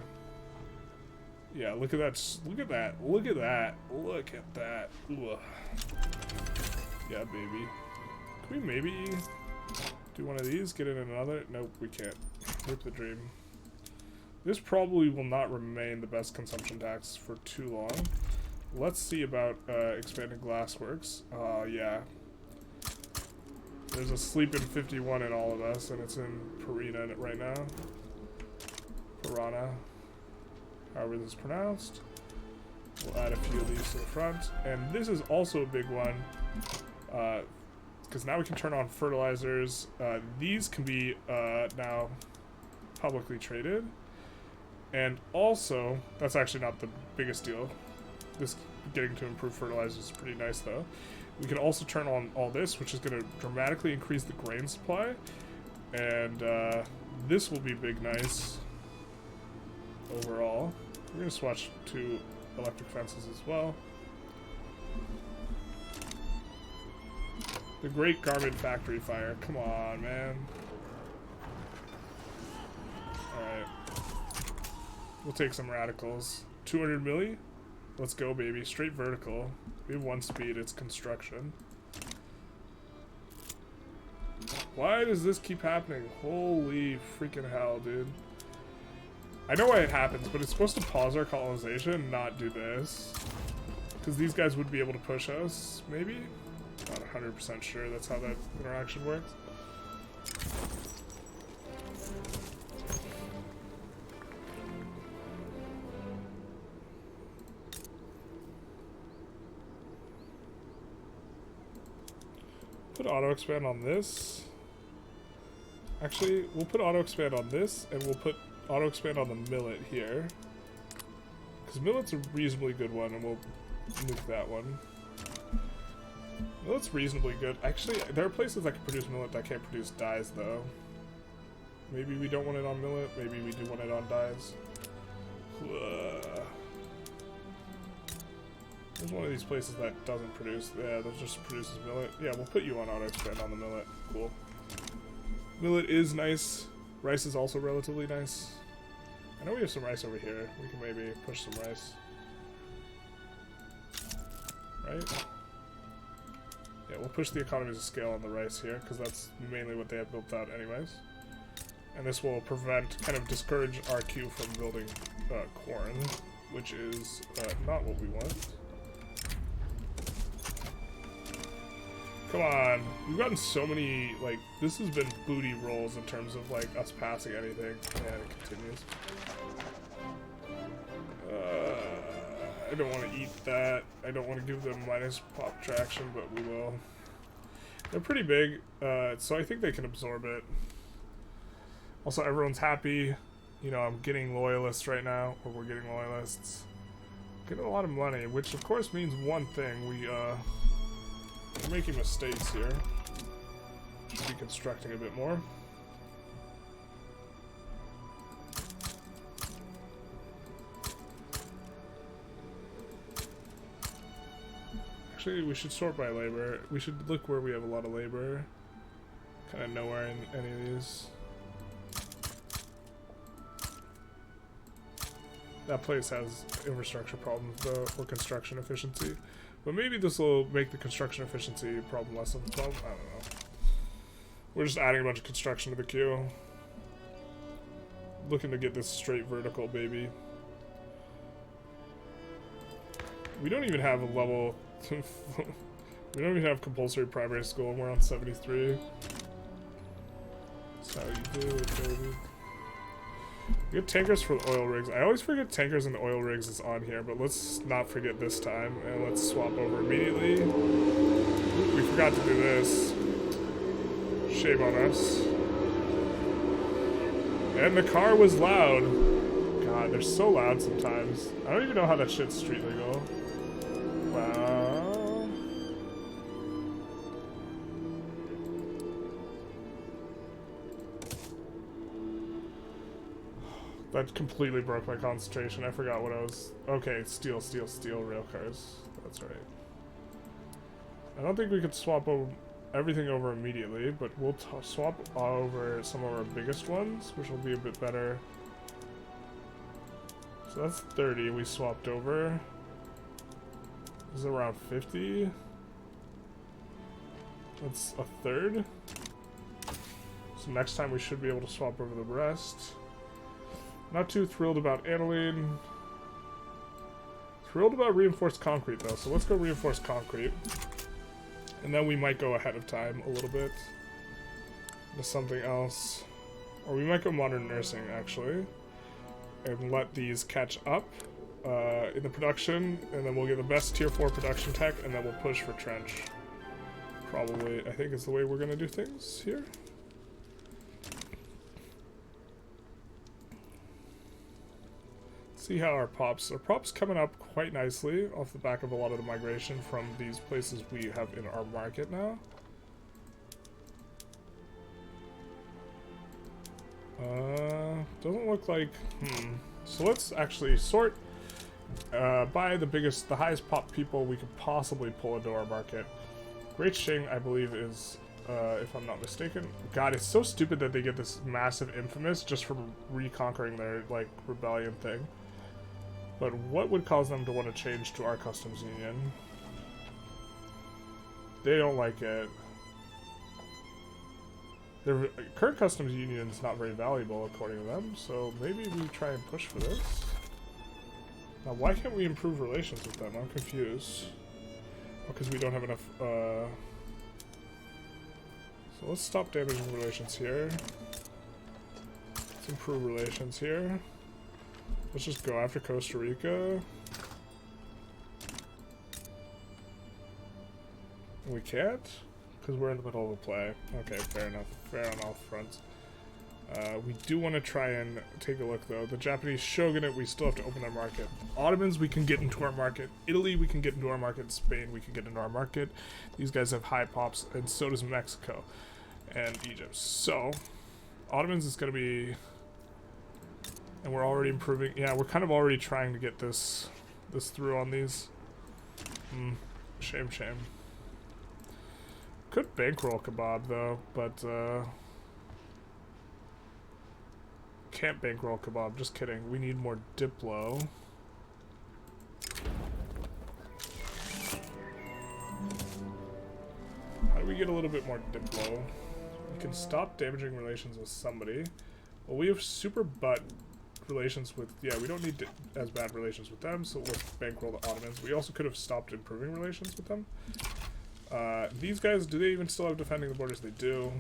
Yeah, look at that. Look at that. Look at that. Look at that. Ugh. Yeah, baby. Can we maybe do one of these? Get in another? Nope, we can't. Rip the dream. This probably will not remain the best consumption tax for too long. Let's see about expanding glassworks. Yeah. There's a sleep in 51 in all of us, and it's in Pirina right now. Piranha. However this is pronounced. We'll add a few of these to the front. And this is also a big one. Because now we can turn on fertilizers. These can be now publicly traded. And also, that's actually not the biggest deal. This getting to improve fertilizers is pretty nice though. We can also turn on all this, which is going to dramatically increase the grain supply. And this will be big nice overall. We're going to swatch to electric fences as well. The Great Garment Factory Fire. Come on, man. Alright. We'll take some radicals. 200 milli? Let's go, baby. Straight vertical. We have 1 speed. It's construction. Why does this keep happening? Holy freaking hell, dude. I know why it happens, but it's supposed to pause our colonization, not do this. Because these guys would be able to push us, maybe? Not 100% sure that's how that interaction works. Put auto expand on this. Actually, we'll put auto expand on this, and we'll put auto expand on the millet here. Because millet's a reasonably good one, and we'll nuke that one. Millet's reasonably good. Actually, there are places that can produce millet that can't produce dyes, though. Maybe we don't want it on millet, maybe we do want it on dyes. There's one of these places that doesn't produce, yeah, that just produces millet. Yeah, we'll put you on auto expand on the millet. Cool. Millet is nice. Rice is also relatively nice. I know we have some rice over here. We can maybe push some rice. Right? Yeah, we'll push the economies of scale on the rice here, because that's mainly what they have built out anyways. And this will prevent, kind of discourage RQ from building corn, which is not what we want. Come on, we've gotten so many, like, this has been booty rolls in terms of, like, us passing anything. Yeah, it continues. I don't want to eat that. I don't want to give them minus pop traction, but we will. They're pretty big, so I think they can absorb it. Also, everyone's happy. You know, I'm getting loyalists right now, or we're getting loyalists. Getting a lot of money, which of course means one thing. We're making mistakes here. Should be constructing a bit more. Actually, we should sort by labor. We should look where we have a lot of labor. Kind of nowhere in any of these. That place has infrastructure problems though, or construction efficiency. But maybe this will make the construction efficiency problem less of a problem. I don't know. We're just adding a bunch of construction to the queue. Looking to get this straight vertical, baby. We don't even have a level... we don't even have compulsory primary school and we're on 73. That's how you do it, baby. We get tankers for the oil rigs. I always forget tankers and oil rigs is on here, but let's not forget this time. And let's swap over immediately. Ooh, we forgot to do this. Shame on us. And the car was loud. God, they're so loud sometimes. I don't even know how that shit's street legal. Wow. That completely broke my concentration. I forgot what I was... Okay, steel, rail cars. That's right. I don't think we could swap over everything over immediately, but we'll swap over some of our biggest ones, which will be a bit better. So that's 30 we swapped over. This is around 50. That's a third. So next time we should be able to swap over the rest. Not too thrilled about aniline. Thrilled about reinforced concrete though, so let's go reinforced concrete. And then we might go ahead of time a little bit to something else. Or we might go modern nursing actually. And let these catch up in the production. And then we'll get the best tier 4 production tech and then we'll push for trench. Probably, I think is the way we're gonna do things here. See how our pops coming up quite nicely off the back of a lot of the migration from these places we have in our market now. Doesn't look like, So let's actually sort by the highest pop people we could possibly pull into our market. Great Qing, I believe, is, if I'm not mistaken. God, it's so stupid that they get this massive infamous just from reconquering their, like, rebellion thing. But what would cause them to want to change to our customs union? They don't like it. Their current customs union is not very valuable according to them, so maybe we try and push for this. Now, why can't we improve relations with them? I'm confused. Because we don't have enough, So let's stop damaging relations here. Let's improve relations here. Let's just go after Costa Rica. We can't? Because we're in the middle of a play. Okay, fair enough. Fair on all fronts. We do want to try and take a look, though. The Japanese Shogunate, we still have to open their market. Ottomans, we can get into our market. Italy, we can get into our market. Spain, we can get into our market. These guys have high pops, and so does Mexico and Egypt. So, Ottomans is going to be... And we're already improving. Yeah, we're kind of already trying to get this through on these. Shame. Could bankroll kebab, though, but... Can't bankroll kebab, just kidding. We need more Diplo. How do we get a little bit more Diplo? We can stop damaging relations with somebody. Well, we have super butt relations with... Yeah, we don't need as bad relations with them, so let's bankroll the Ottomans. We also could have stopped improving relations with them. These guys, do they even still have defending the borders? They do.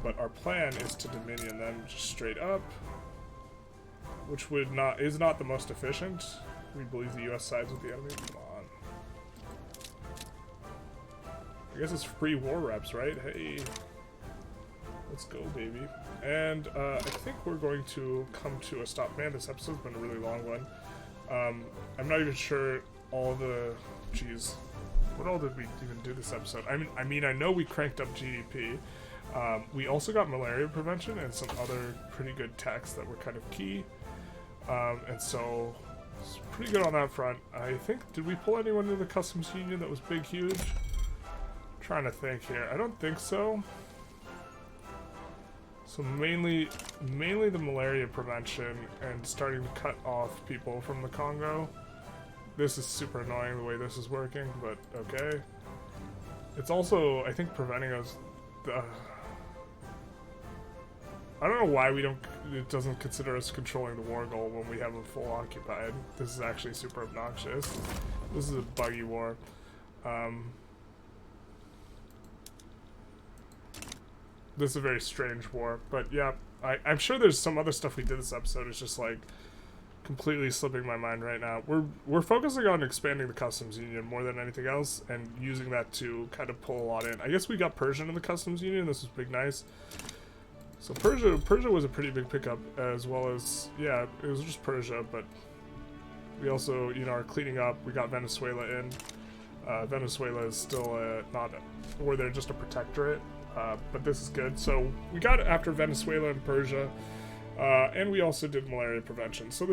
But our plan is to dominion them just straight up, which is not the most efficient. We believe the U.S. sides with the enemy. Come on. I guess it's free war reps, right? Hey, let's go, baby. And I think we're going to come to a stop. Man, this episode's been a really long one. I'm not even sure all the... Jeez, what all did we even do this episode? I mean, I know we cranked up GDP. We also got malaria prevention and some other pretty good techs that were kind of key. And so, it's pretty good on that front. I think, did we pull anyone into the customs union that was big, huge? Trying to think here. I don't think so. So mainly the malaria prevention and starting to cut off people from the Congo. This is super annoying the way this is working, but okay. It's also, I think, preventing us... I don't know why it doesn't consider us controlling the war goal when we have a full occupied. This is actually super obnoxious. This is a buggy war. This is a very strange war, but yeah, I'm sure there's some other stuff we did this episode. It's just like completely slipping my mind right now. We're focusing on expanding the customs union more than anything else, and using that to kind of pull a lot in. I guess we got Persian in the customs union. This was big, nice. So Persia was a pretty big pickup, as well as, yeah, it was just Persia, but we also, are cleaning up. We got Venezuela in. Venezuela is still not, or they're just a protectorate, but this is good. So we got after Venezuela and Persia, and we also did malaria prevention. So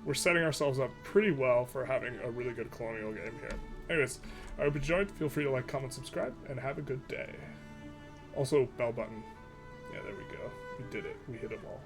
we're setting ourselves up pretty well for having a really good colonial game here. Anyways, I hope you enjoyed. Feel free to like, comment, subscribe, and have a good day. Also, bell button. Yeah, there we go. We did it. We hit them all.